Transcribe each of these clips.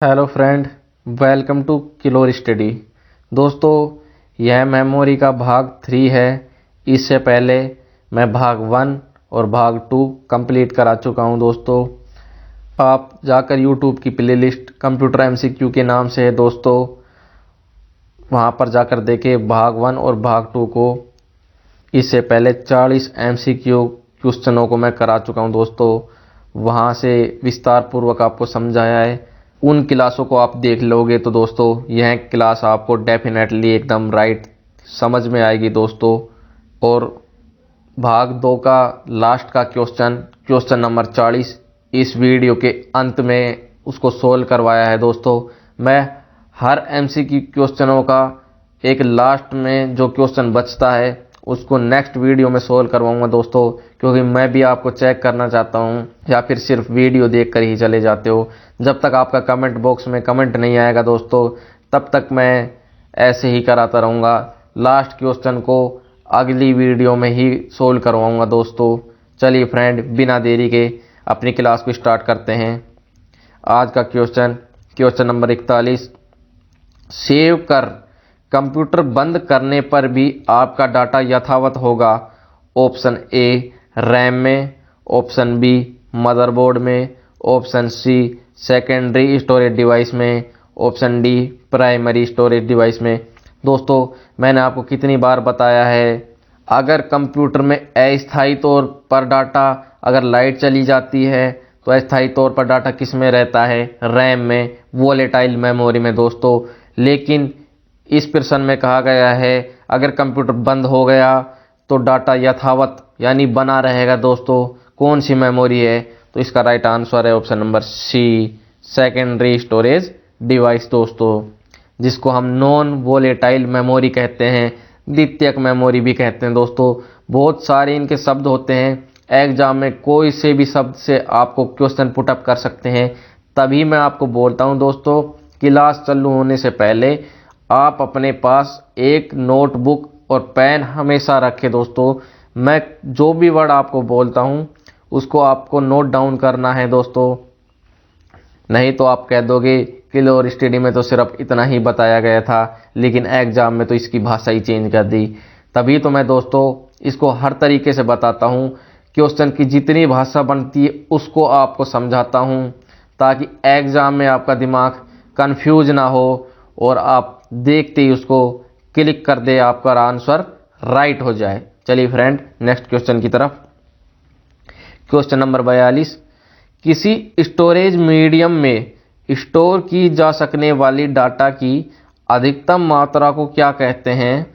Hello friend, welcome to किलोर study. दोस्तों, यह मेमोरी का भाग 3 है। इससे पहले मैं भाग 1 और भाग 2 कंप्लीट करा चुका हूं। दोस्तों, आप जाकर यूट्यूब की प्लेलिस्ट कंप्यूटर एमसीक्यू के नाम से है दोस्तों, वहां पर जाकर देखें भाग 1 और भाग 2 को। इससे पहले 40 एमसीक्यू क्वेश्चनों को मैं करा चुका हूं दोस्तों, वहां से विस्तार पूर्वक आपको समझाया है। उन क्लासों को आप देख लोगे तो दोस्तों यह क्लास आपको डेफिनेटली एकदम राइट समझ में आएगी दोस्तों। और भाग 2 का लास्ट का क्वेश्चन नंबर 40 इस वीडियो के अंत में उसको सोल्व करवाया है दोस्तों। मैं हर एमसीक्यू क्वेश्चनों का एक लास्ट में जो क्वेश्चन बचता है उसको नेक्स्ट वीडियो में सोल्व करवाऊंगा दोस्तों, क्योंकि मैं भी आपको चेक करना चाहता हूं, या फिर सिर्फ वीडियो देखकर ही चले जाते हो। जब तक आपका कमेंट बॉक्स में कमेंट नहीं आएगा दोस्तों, तब तक मैं ऐसे ही कराता रहूँगा। लास्ट क्वेश्चन को अगली वीडियो में ही सोल्व करवाऊँगा दोस्तों। चलिए फ्रेंड, बिना देरी के अपनी क्लास को स्टार्ट करते हैं। आज का क्वेश्चन नंबर 41, सेव कर कंप्यूटर बंद करने पर भी आपका डाटा यथावत होगा। ऑप्शन ए रैम में, ऑप्शन बी मदरबोर्ड में, option C secondary storage device में, option D primary storage device में। दोस्तों, मैंने आपको कितनी बार बताया है, अगर कंप्यूटर में अस्थायी तौर पर डाटा, अगर लाइट चली जाती है तो अस्थायी तौर पर डाटा किस में रहता है? रैम में, वोलेटाइल मेमोरी में दोस्तों। लेकिन इस प्रश्न में कहा गया है अगर कंप्यूटर बंद हो गया तो डाटा यथावत यानी बना रहेगा दोस्तों। कौन सी मेमोरी है? तो इसका राइट आंसर है option number C, secondary storage device दोस्तों, जिसको हम नॉन वोलेटाइल मेमोरी कहते हैं, द्वितीयक मेमोरी भी कहते हैं दोस्तों। बहुत सारे इनके शब्द होते हैं, एग्जाम में कोई से भी शब्द से आपको क्वेश्चन पुटअप कर सकते हैं। तभी मैं आपको बोलता हूं दोस्तों, क्लास चालू होने से पहले आप अपने पास एक नोटबुक और पेन हमेशा रखें दोस्तों। मैं जो भी वर्ड आपको बोलता हूं उसको आपको नोट डाउन करना है दोस्तों, नहीं तो आप कह दोगे किलोर स्टडी में तो सिर्फ इतना ही बताया गया था, लेकिन एग्जाम में तो इसकी भाषा ही चेंज कर दी। तभी तो मैं दोस्तों इसको हर तरीके से बताता हूं, क्वेश्चन की जितनी भाषा बनती है उसको आपको समझाता हूं, ताकि एग्जाम में आपका दिमाग कंफ्यूज ना हो और आप देखते ही उसको क्लिक कर दे, आपका आंसर राइट हो जाए। चलिए फ्रेंड, नेक्स्ट क्वेश्चन की तरफ। क्वेश्चन नंबर 42, किसी स्टोरेज मीडियम में स्टोर की जा सकने वाली डाटा की अधिकतम मात्रा को क्या कहते हैं?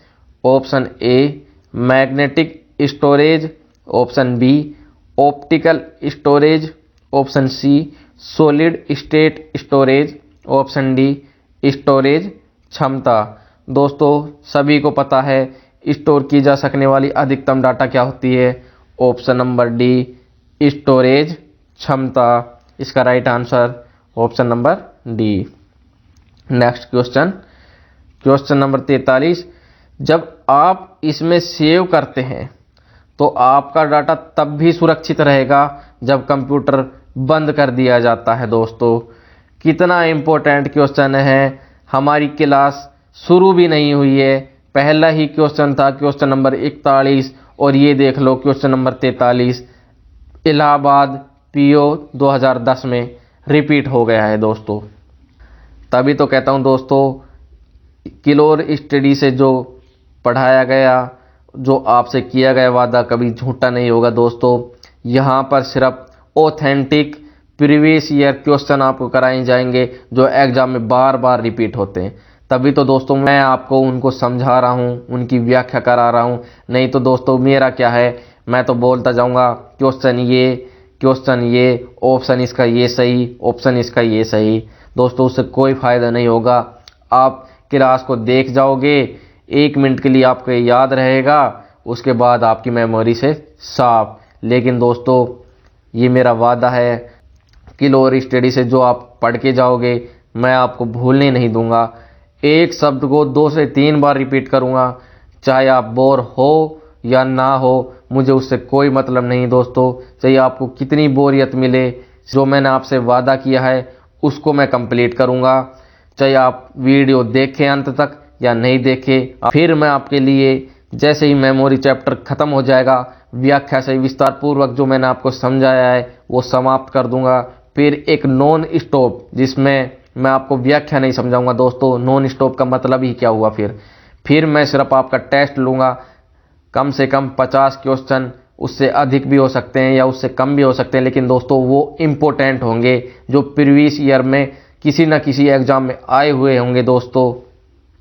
Option A magnetic storage, option B optical storage, option C solid state storage, option D storage क्षमता। दोस्तों, सभी को पता है स्टोर की जा सकने वाली अधिकतम डाटा क्या होती है? ऑप्शन नंबर डी स्टोरेज क्षमता। इसका right answer option number D. Next question number 43, जब आप इसमें सेव करते हैं तो आपका डाटा तब भी सुरक्षित रहेगा जब कंप्यूटर बंद कर दिया जाता है दोस्तों। कितना इंपॉर्टेंट क्वेश्चन है, हमारी क्लास शुरू भी नहीं हुई है, पहला ही क्वेश्चन था क्वेश्चन नंबर 41, और ये देख लो क्वेश्चन नंबर 43 इलाहाबाद पीओ 2010 में रिपीट हो गया है दोस्तों। तभी तो कहता हूं दोस्तों, किलोर स्टडी से जो पढ़ाया गया, जो आपसे किया गया वादा कभी झूठा नहीं होगा दोस्तों। यहाँ पर सिर्फ ऑथेंटिक प्रीवियस ईयर क्वेश्चन आपको कराए जाएंगे जो एग्जाम में बार बार रिपीट होते हैं। तभी तो दोस्तों मैं आपको उनको समझा रहा हूँ, उनकी व्याख्या करा रहा हूँ। नहीं तो दोस्तों मेरा क्या है, मैं तो बोलता जाऊँगा क्वेश्चन ये, ऑप्शन इसका ये सही, ऑप्शन इसका ये सही। दोस्तों उससे कोई फ़ायदा नहीं होगा। आप क्लास को देख जाओगे, 1 मिनट के लिए आपको याद रहेगा, उसके बाद आपकी मेमोरी से साफ। लेकिन दोस्तों ये मेरा वादा है, किलोर स्टडी से जो आप पढ़ के जाओगे मैं आपको भूलने नहीं दूंगा। एक शब्द को 2 से 3 बार रिपीट करूंगा, चाहे आप बोर हो या ना हो, मुझे उससे कोई मतलब नहीं दोस्तों। चाहे आपको कितनी बोरियत मिले, जो मैंने आपसे वादा किया है उसको मैं कंप्लीट करूँगा, चाहे आप वीडियो देखें अंत तक या नहीं देखें। फिर मैं आपके लिए जैसे ही मेमोरी चैप्टर ख़त्म हो जाएगा, व्याख्या से विस्तार पूर्वक जो मैंने आपको समझाया है वो समाप्त कर दूंगा। फिर एक नॉन स्टॉप, जिसमें मैं आपको व्याख्या नहीं समझाऊंगा दोस्तों, नॉन स्टॉप का मतलब ही क्या हुआ। फिर मैं सिर्फ आपका टेस्ट लूँगा, कम से कम 50 क्वेश्चन, उससे अधिक भी हो सकते हैं या उससे कम भी हो सकते हैं, लेकिन दोस्तों वो इम्पोर्टेंट होंगे जो प्रीवियस ईयर में किसी न किसी एग्ज़ाम में आए हुए होंगे दोस्तों।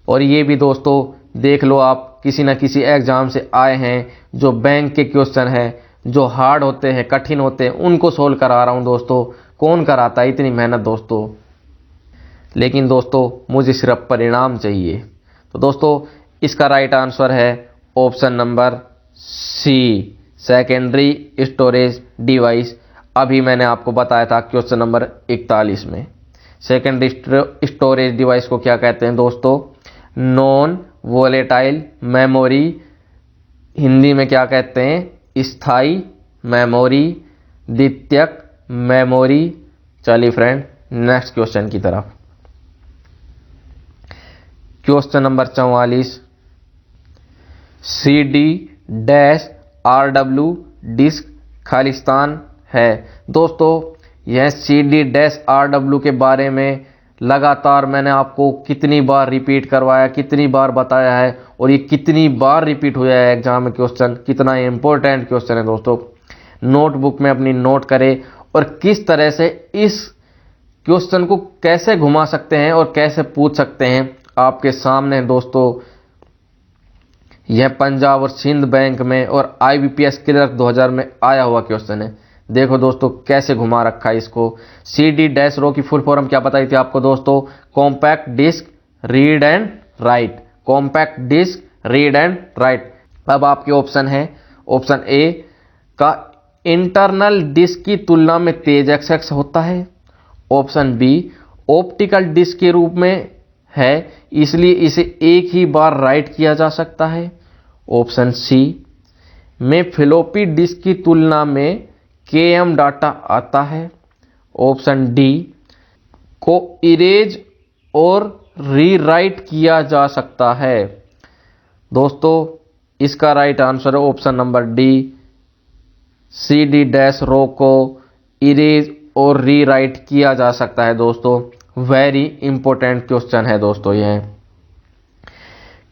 और ये भी दोस्तों देख लो, आप किसी न किसी एग्ज़ाम से आए हैं, जो बैंक के क्वेश्चन हैं, जो हार्ड होते हैं, कठिन होते हैं, उनको सोल्व करा रहा हूँ दोस्तों। कौन कराता है इतनी मेहनत दोस्तों, लेकिन दोस्तों मुझे सिर्फ परिणाम चाहिए। तो दोस्तों इसका राइट आंसर है option number C, secondary storage device. अभी मैंने आपको बताया था क्वेश्चन नंबर 41 में। सेकेंडरी स्टोरेज डिवाइस को क्या कहते हैं दोस्तों? नॉन वोलेटाइल मेमोरी, हिंदी में क्या कहते हैं? स्थायी मेमोरी, द्वितीयक मेमोरी। चलिए फ्रेंड नेक्स्ट क्वेश्चन की तरफ। Question number 44, CD-RW disc Khalistan है। दोस्तों यह CD-RW के बारे में लगातार मैंने आपको कितनी बार रिपीट करवाया, कितनी बार बताया है, और ये कितनी बार रिपीट हुआ है एग्जाम में क्वेश्चन, कितना इंपॉर्टेंट क्वेश्चन है दोस्तों। नोटबुक में अपनी नोट करें और किस तरह से इस क्वेश्चन को कैसे घुमा सकते हैं और कैसे पूछ सकते हैं आपके सामने दोस्तों। यह पंजाब और सिंध बैंक में और IBPS क्लर्क 2000 में आया हुआ क्वेश्चन है। देखो दोस्तों कैसे घुमा रखा है इसको। CD-RO की फुल फॉर्म क्या बताई थी आपको दोस्तों? Compact disc read and write. Compact disc read and write. अब आपके ऑप्शन है, ऑप्शन ए का इंटरनल डिस्क की तुलना में तेज एक्सेस होता है। ऑप्शन बी ऑप्टिकल डिस्क के रूप में है, इसलिए इसे एक ही बार राइट किया जा सकता है। ऑप्शन सी में फ्लॉपी डिस्क की तुलना में KM डाटा आता है। ऑप्शन डी को इरेज और रीराइट किया जा सकता है। दोस्तों इसका राइट आंसर है ऑप्शन नंबर डी, CD-RO को इरेज और रीराइट किया जा सकता है दोस्तों। वेरी इंपॉर्टेंट क्वेश्चन है दोस्तों यह,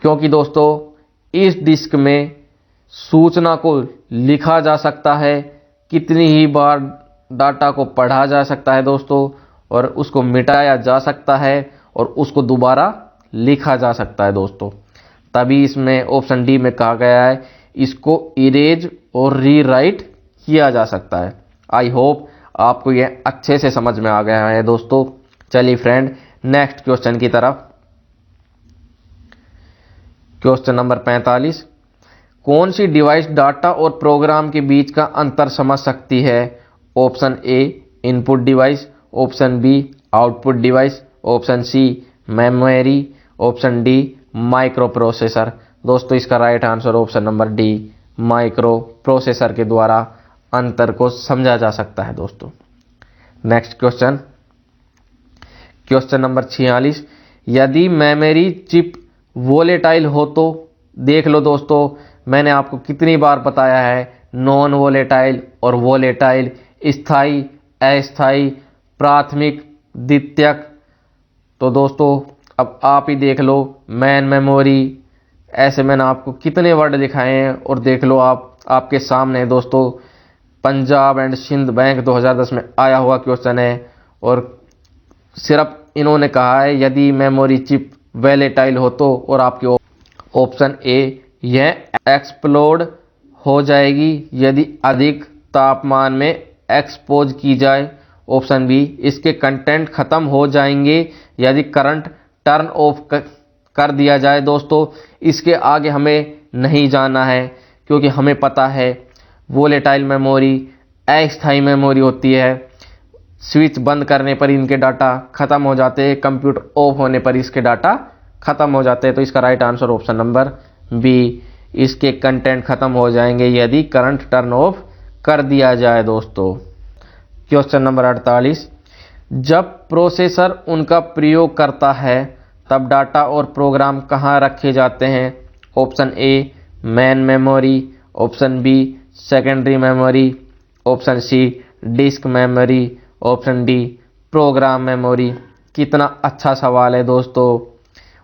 क्योंकि दोस्तों इस डिस्क में सूचना को लिखा जा सकता है, कितनी ही बार डाटा को पढ़ा जा सकता है दोस्तों, और उसको मिटाया जा सकता है और उसको दोबारा लिखा जा सकता है दोस्तों। तभी इसमें ऑप्शन डी में कहा गया है इसको इरेज और रीराइट किया जा सकता है। आई होप आपको यह अच्छे से समझ में आ गया है दोस्तों। चलिए फ्रेंड नेक्स्ट क्वेश्चन की तरफ। क्वेश्चन नंबर 45, कौन सी डिवाइस डाटा और प्रोग्राम के बीच का अंतर समझ सकती है? Option A input device, option B output device, option C memory, option D microprocessor. दोस्तों इसका right answer option number D, microprocessor के द्वारा अंतर को समझा जा सकता है दोस्तों। नेक्स्ट क्वेश्चन, क्वेश्चन नंबर 46, यदि मेमोरी चिप वोलेटाइल हो तो? देख लो दोस्तों मैंने आपको कितनी बार बताया है, नॉन वोलेटाइल और वोलेटाइल, स्थायी अस्थायी, प्राथमिक द्वितीयक। तो दोस्तों अब आप ही देख लो, मैन मेमोरी, ऐसे मैंने आपको कितने वर्ड दिखाए हैं, और देख लो आप आपके सामने दोस्तों पंजाब एंड सिंध बैंक 2010 में आया हुआ क्वेश्चन है। और सिर्फ इन्होंने कहा है यदि मेमोरी चिप वोलेटाइल हो तो, और आपके ऑप्शन ए यह एक्सप्लोड हो जाएगी यदि अधिक तापमान में एक्सपोज की जाए। ऑप्शन बी इसके कंटेंट खत्म हो जाएंगे यदि करंट टर्न ऑफ कर दिया जाए। दोस्तों इसके आगे हमें नहीं जाना है, क्योंकि हमें पता है वोलेटाइल मेमोरी अस्थायी मेमोरी होती है, स्विच बंद करने पर इनके डाटा खत्म हो जाते हैं, कंप्यूटर ऑफ होने पर इसके डाटा खत्म हो जाते हैं। तो इसका right answer option number B, इसके कंटेंट खत्म हो जाएंगे यदि करंट टर्न ऑफ कर दिया जाए। दोस्तों क्वेश्चन नंबर 48, जब प्रोसेसर उनका प्रयोग करता है तब डाटा और प्रोग्राम कहाँ रखे जाते हैं? Option A main memory, option B secondary memory, option C disk memory, option D program memory. कितना अच्छा सवाल है दोस्तों,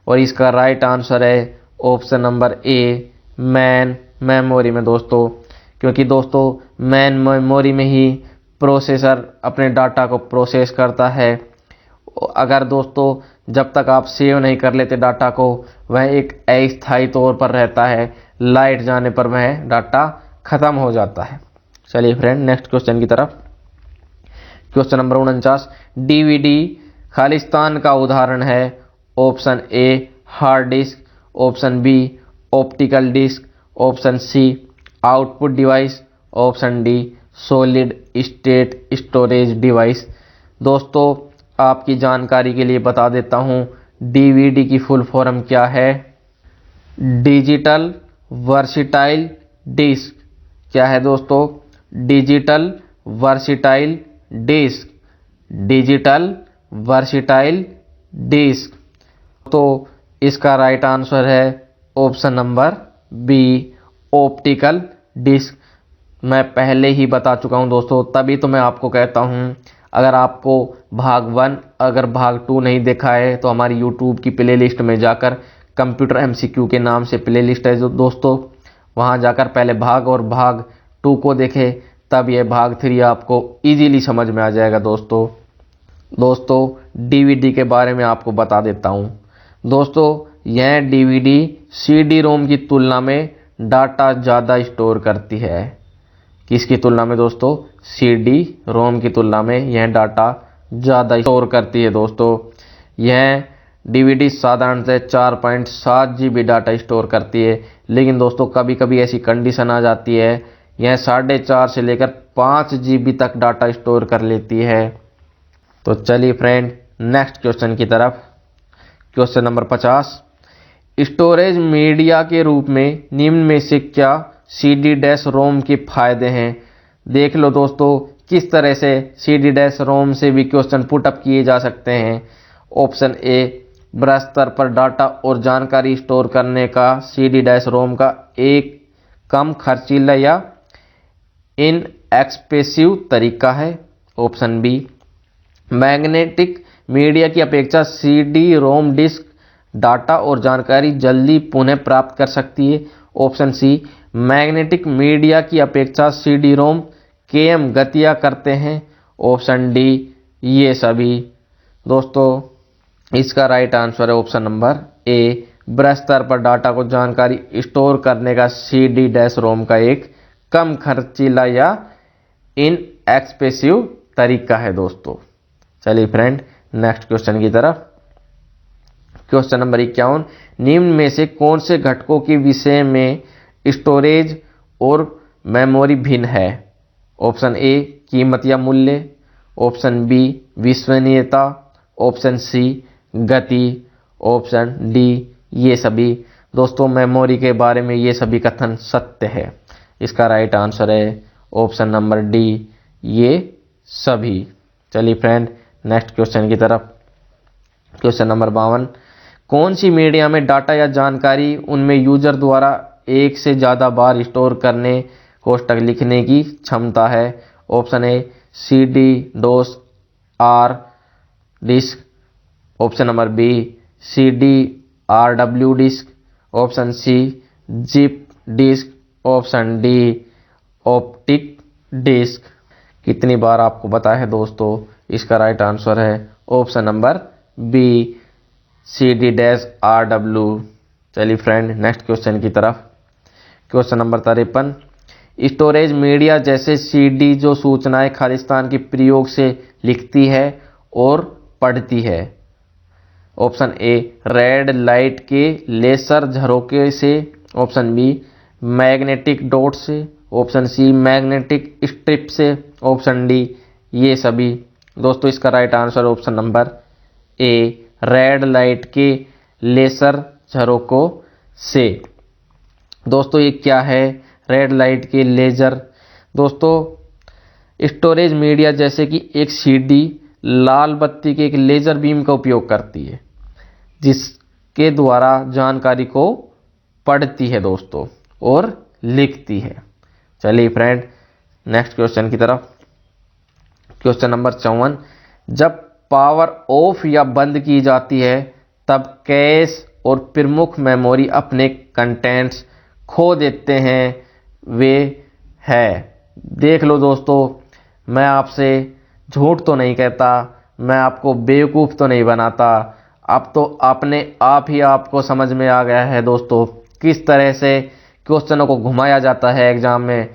और इसका राइट आंसर है option number A main memory में दोस्तों, क्योंकि दोस्तों मेन मेमोरी में ही प्रोसेसर अपने डाटा को प्रोसेस करता है। अगर दोस्तों जब तक आप सेव नहीं कर लेते डाटा को, वह एक अस्थायी तौर पर रहता है, लाइट जाने पर वह डाटा खत्म हो जाता है। चलिए फ्रेंड नेक्स्ट क्वेश्चन की तरफ। क्वेश्चन नंबर 49, डीवीडी खालिस्तान का उदाहरण है? Option A hard disk, option B optical disk, option C output device, option D solid state storage device. दोस्तों आपकी जानकारी के लिए बता देता हूं, डीवीडी की फुल फॉर्म क्या है? Digital versatile disc. क्या है दोस्तों? Digital versatile disc, digital versatile disc. तो इसका राइट आंसर है option number B optical disc. मैं पहले ही बता चुका हूं दोस्तों, तभी तो मैं आपको कहता हूं, अगर आपको भाग 1 अगर भाग 2 नहीं देखा है तो हमारी यूट्यूब की प्लेलिस्ट में जाकर कंप्यूटर एमसीक्यू के नाम से प्लेलिस्ट है जो दोस्तों, वहां जाकर पहले भाग और भाग 2 को देखें, तब यह भाग 3 आपको इजीली समझ में आ जाएगा दोस्तों डीवीडी के बारे में आपको बता देता हूं। दोस्तों यह डीवीडी सीडी रोम की तुलना में डाटा ज़्यादा स्टोर करती है। किसकी तुलना में दोस्तों? सीडी रोम की तुलना में यह डाटा ज़्यादा स्टोर करती है दोस्तों। यह डीवीडी साधारणतः 4.7 GB डाटा स्टोर करती है, लेकिन दोस्तों कभी कभी ऐसी कंडीशन आ जाती है यह 4.5 से लेकर 5 GB तक डाटा स्टोर कर लेती है। तो चलिए फ्रेंड नेक्स्ट क्वेश्चन की तरफ। क्वेश्चन नंबर 50, स्टोरेज मीडिया के रूप में निम्न में से क्या CD डैश रोम के फायदे हैं? देख लो दोस्तों किस तरह से CD डैश रोम से भी क्वेश्चन पुट अप किए जा सकते हैं। ऑप्शन ए बड़ा स्तर पर डाटा और जानकारी स्टोर करने का CD डैश रोम का एक कम खर्चीला या इनएक्सपेंसिव तरीका है। ऑप्शन बी मैग्नेटिक मीडिया की अपेक्षा CD रोम डिस्क डाटा और जानकारी जल्दी पुनः प्राप्त कर सकती है। ऑप्शन सी मैग्नेटिक मीडिया की अपेक्षा CD रोम केम गतियां करते हैं। ऑप्शन डी ये सभी। दोस्तों इसका राइट आंसर है ऑप्शन नंबर ए बड़ा स्तर पर डाटा को जानकारी स्टोर करने का CD डैश रोम का एक कम खर्चीला या इनएक्सपेंसिव तरीका है दोस्तों। चलिए फ्रेंड नेक्स्ट क्वेश्चन की तरफ। क्वेश्चन नंबर 51, निम्न में से कौन से घटकों के विषय में स्टोरेज और मेमोरी भिन्न है? ऑप्शन ए कीमत या मूल्य, ऑप्शन बी विश्वसनीयता, ऑप्शन सी गति, ऑप्शन डी ये सभी। दोस्तों मेमोरी के बारे में ये सभी कथन सत्य है। इसका राइट आंसर है ऑप्शन नंबर डी ये सभी। चलिए फ्रेंड नेक्स्ट क्वेश्चन की तरफ। क्वेश्चन नंबर 52, कौन सी मीडिया में डाटा या जानकारी उनमें यूजर द्वारा एक से ज़्यादा बार स्टोर करने कोष्ठक लिखने की क्षमता है? ऑप्शन ए CD डोस R disk, option number B CD RW disk, option C zip disk, option D optic disk. कितनी बार आपको बताया है दोस्तों? इसका राइट आंसर है option number B CD dash RW। चलिए फ्रेंड नेक्स्ट क्वेश्चन की तरफ। क्वेश्चन नंबर 53, स्टोरेज मीडिया जैसे CD जो सूचनाएं खालिस्तान के प्रयोग से लिखती है और पढ़ती है। ऑप्शन ए रेड लाइट के लेसर झरोके से, ऑप्शन बी मैग्नेटिक डॉट से, ऑप्शन सी मैग्नेटिक स्ट्रिप से, ऑप्शन डी ये सभी। दोस्तों इसका राइट आंसर ऑप्शन नंबर ए रेड लाइट के लेसर झरोकों से। दोस्तों ये क्या है रेड लाइट के लेजर? दोस्तों स्टोरेज मीडिया जैसे कि एक CD लाल बत्ती के एक लेजर बीम का उपयोग करती है, जिसके द्वारा जानकारी को पढ़ती है दोस्तों और लिखती है। चलिए फ्रेंड, नेक्स्ट क्वेश्चन की तरफ। क्वेश्चन नंबर 54, जब पावर ऑफ या बंद की जाती है तब कैश और प्रमुख मेमोरी अपने कंटेंट्स खो देते हैं, वे है। देख लो दोस्तों, मैं आपसे झूठ तो नहीं कहता, मैं आपको बेवकूफ़ तो नहीं बनाता। अब तो अपने आप ही आपको समझ में आ गया है दोस्तों किस तरह से क्वेश्चनों को घुमाया जाता है एग्जाम में,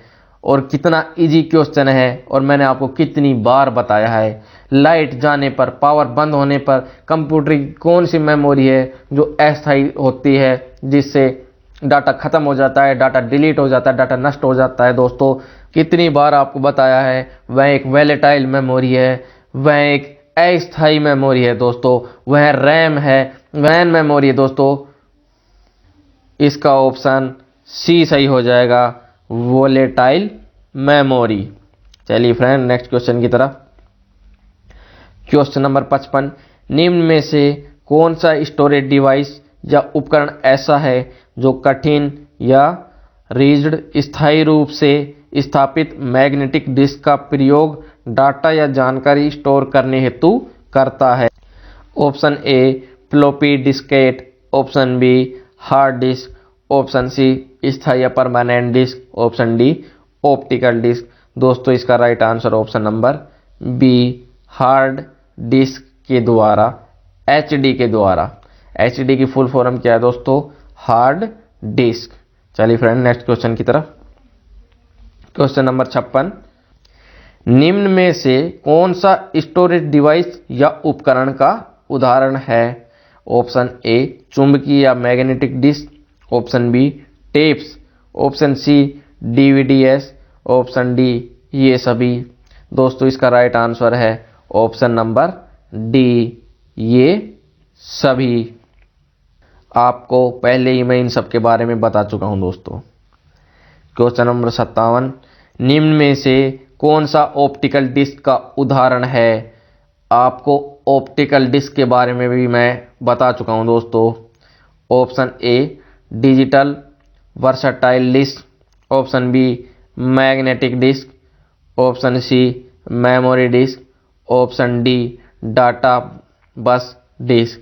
और कितना इजी क्वेश्चन है, और मैंने आपको कितनी बार बताया है। लाइट जाने पर, पावर बंद होने पर कंप्यूटर की कौन सी मेमोरी है जो अस्थायी होती है, जिससे डाटा खत्म हो जाता है, डाटा डिलीट हो जाता है, डाटा नष्ट हो जाता है। दोस्तों कितनी बार आपको बताया है, वह एक वोलेटाइल मेमोरी है, वह एक अस्थायी मेमोरी है दोस्तों, वह रैम है, वैन मेमोरी है दोस्तों। इसका ऑप्शन सी सही हो जाएगा, वोलेटाइल मेमोरी। चलिए फ्रेंड, नेक्स्ट क्वेश्चन की तरफ। क्वेश्चन नंबर 55, निम्न में से कौन सा स्टोरेज डिवाइस या उपकरण ऐसा है जो कठिन या रिजिड स्थायी रूप से स्थापित मैग्नेटिक डिस्क का प्रयोग डाटा या जानकारी स्टोर करने हेतु करता है? Option A floppy diskette, option B hard disk, option C स्थायी या permanent disk, option D optical disk. दोस्तों इसका right answer option number B, hard disk के द्वारा, एचडी के द्वारा। एचडी की फुल फॉर्म क्या है दोस्तों? Hard disk. चलिए फ्रेंड, नेक्स्ट क्वेश्चन की तरफ। क्वेश्चन नंबर 56, निम्न में से कौन सा स्टोरेज डिवाइस या उपकरण का उदाहरण है? ऑप्शन ए चुंबकीय या magnetic disk, option B tapes, option C DVDs, option D ये सभी। दोस्तों इसका राइट आंसर है ऑप्शन नंबर डी, ये सभी। आपको पहले ही मैं इन सब के बारे में बता चुका हूं दोस्तों। क्वेश्चन नंबर 57, निम्न में से कौन सा ऑप्टिकल डिस्क का उदाहरण है? आपको ऑप्टिकल डिस्क के बारे में भी मैं बता चुका हूं दोस्तों। Option A digital versatile disc, option B magnetic disk, option C memory disk, option D data bus disk.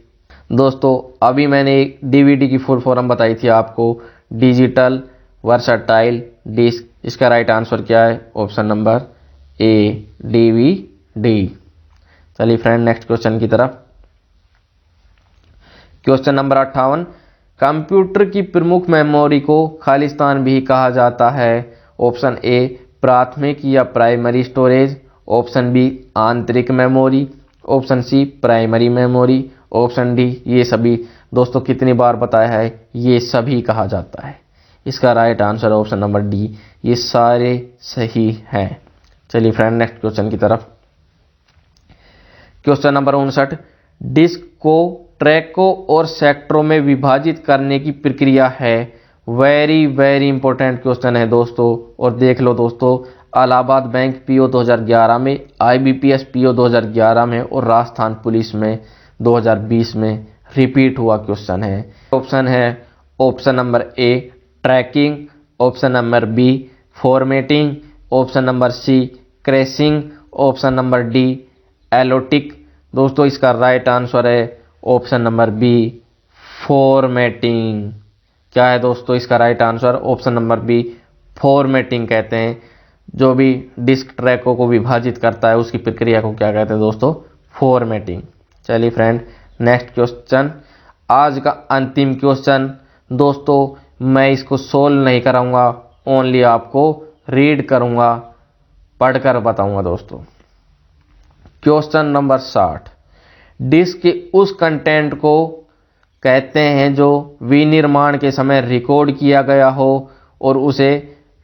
दोस्तों अभी मैंने एक डीवीडी की फुल फॉर्म बताई थी आपको, डिजिटल वर्सटाइल डिस्क। इसका राइट आंसर क्या है? ऑप्शन नंबर ए, डीवीडी। चलिए फ्रेंड, नेक्स्ट क्वेश्चन की तरफ। क्वेश्चन नंबर 58, कंप्यूटर की प्रमुख मेमोरी को खालिस्तान भी कहा जाता है। ऑप्शन ए प्राथमिक या प्राइमरी स्टोरेज, ऑप्शन बी आंतरिक memory, option C primary memory, option D ये सभी। दोस्तों कितनी बार बताया है, ये सभी कहा जाता है। इसका right answer option number D, ये सारे सही हैं। चलिए फ्रेंड, नेक्स्ट क्वेश्चन की तरफ। क्वेश्चन नंबर 59, डिस्क को ट्रैकों और सेक्टरों में विभाजित करने की प्रक्रिया है। वेरी वेरी इंपॉर्टेंट क्वेश्चन है दोस्तों। और देख लो दोस्तों, इलाहाबाद बैंक पीओ 2011 में, आईबीपीएस पीओ 2011 में और राजस्थान पुलिस में 2020 में रिपीट हुआ क्वेश्चन है। ऑप्शन है option number A tracking, option number B formatting, option number C crashing, option number D एलोटिक। दोस्तों इसका राइट आंसर है ऑप्शन नंबर बी फॉर्मेटिंग। क्या है दोस्तों इसका right answer? Option number B formatting कहते हैं। जो भी डिस्क ट्रैकों को विभाजित करता है उसकी प्रक्रिया को क्या कहते हैं दोस्तों? फॉर्मेटिंग। चलिए फ्रेंड, नेक्स्ट क्वेश्चन, आज का अंतिम क्वेश्चन दोस्तों। मैं इसको सोल्व नहीं कराऊंगा, ओनली आपको रीड करूंगा, पढ़कर बताऊंगा दोस्तों। क्वेश्चन नंबर 60, डिस्क के उस कंटेंट को कहते हैं जो विनिर्माण के समय रिकॉर्ड किया गया हो और उसे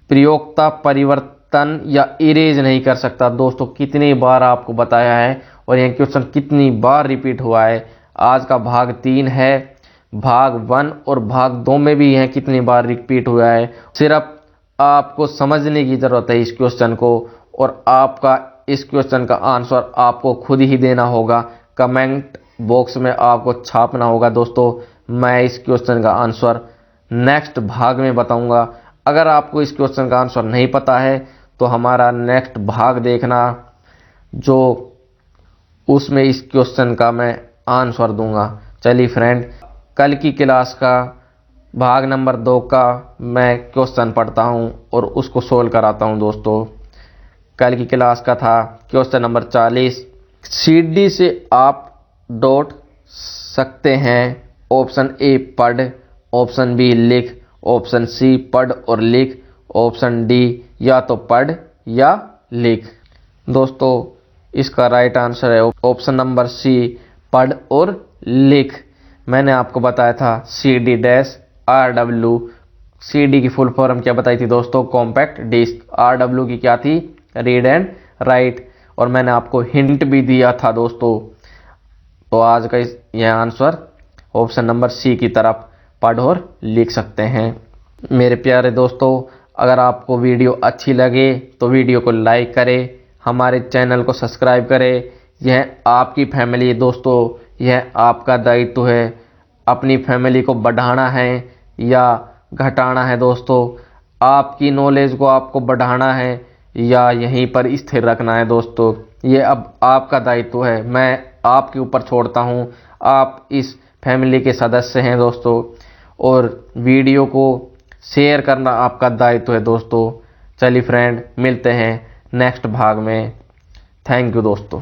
प्रयोक्ता परिवर्तन या इरेज नहीं कर सकता। दोस्तों कितनी बार आपको बताया है और यह क्वेश्चन कितनी बार रिपीट हुआ है। आज का भाग 3 है, भाग 1 और भाग 2 में भी यह कितनी बार रिपीट हुआ है। सिर्फ आपको समझने की ज़रूरत है इस क्वेश्चन को, और आपका इस क्वेश्चन का आंसर आपको खुद ही देना होगा, कमेंट बॉक्स में आपको छापना होगा दोस्तों। मैं इस क्वेश्चन का आंसर नेक्स्ट भाग में बताऊंगा। अगर आपको इस क्वेश्चन का आंसर नहीं पता है तो हमारा नेक्स्ट भाग देखना, जो उसमें इस क्वेश्चन का मैं आंसर दूंगा। चलिए फ्रेंड, कल की क्लास का भाग नंबर 2 का मैं क्वेश्चन पढ़ता हूं और उसको सोल्व कराता हूं दोस्तों। कल की क्लास का था क्वेश्चन नंबर 40। सीडी से आप डॉट सकते हैं। ऑप्शन ए पढ़, ऑप्शन बी लिख, ऑप्शन सी पढ़ और लिख, ऑप्शन डी या तो पढ़ या लिख। दोस्तों इसका राइट आंसर है ऑप्शन नंबर सी, पढ़ और लिख। मैंने आपको बताया था CD डैश RW। CD की फुल फॉर्म क्या बताई थी दोस्तों? Compact disc. RW की क्या थी? Read and right. और मैंने आपको हिंट भी दिया था दोस्तों। तो आज का यह आंसर ऑप्शन नंबर सी की तरफ पढ़ और लिख सकते हैं। मेरे प्यारे दोस्तों, अगर आपको वीडियो अच्छी लगे तो वीडियो को लाइक करें, हमारे चैनल को सब्सक्राइब करें। यह आपकी फैमिली है दोस्तों, यह आपका दायित्व है। अपनी फैमिली को बढ़ाना है या घटाना है दोस्तों, आपकी नॉलेज को आपको बढ़ाना है या यहीं पर स्थिर रखना है दोस्तों, ये अब आपका दायित्व है। मैं आपके ऊपर छोड़ता हूँ, आप इस फैमिली के सदस्य हैं दोस्तों। और वीडियो को शेयर करना आपका दायित्व है दोस्तों। चलिए फ्रेंड, मिलते हैं नेक्स्ट भाग में। थैंक यू दोस्तों।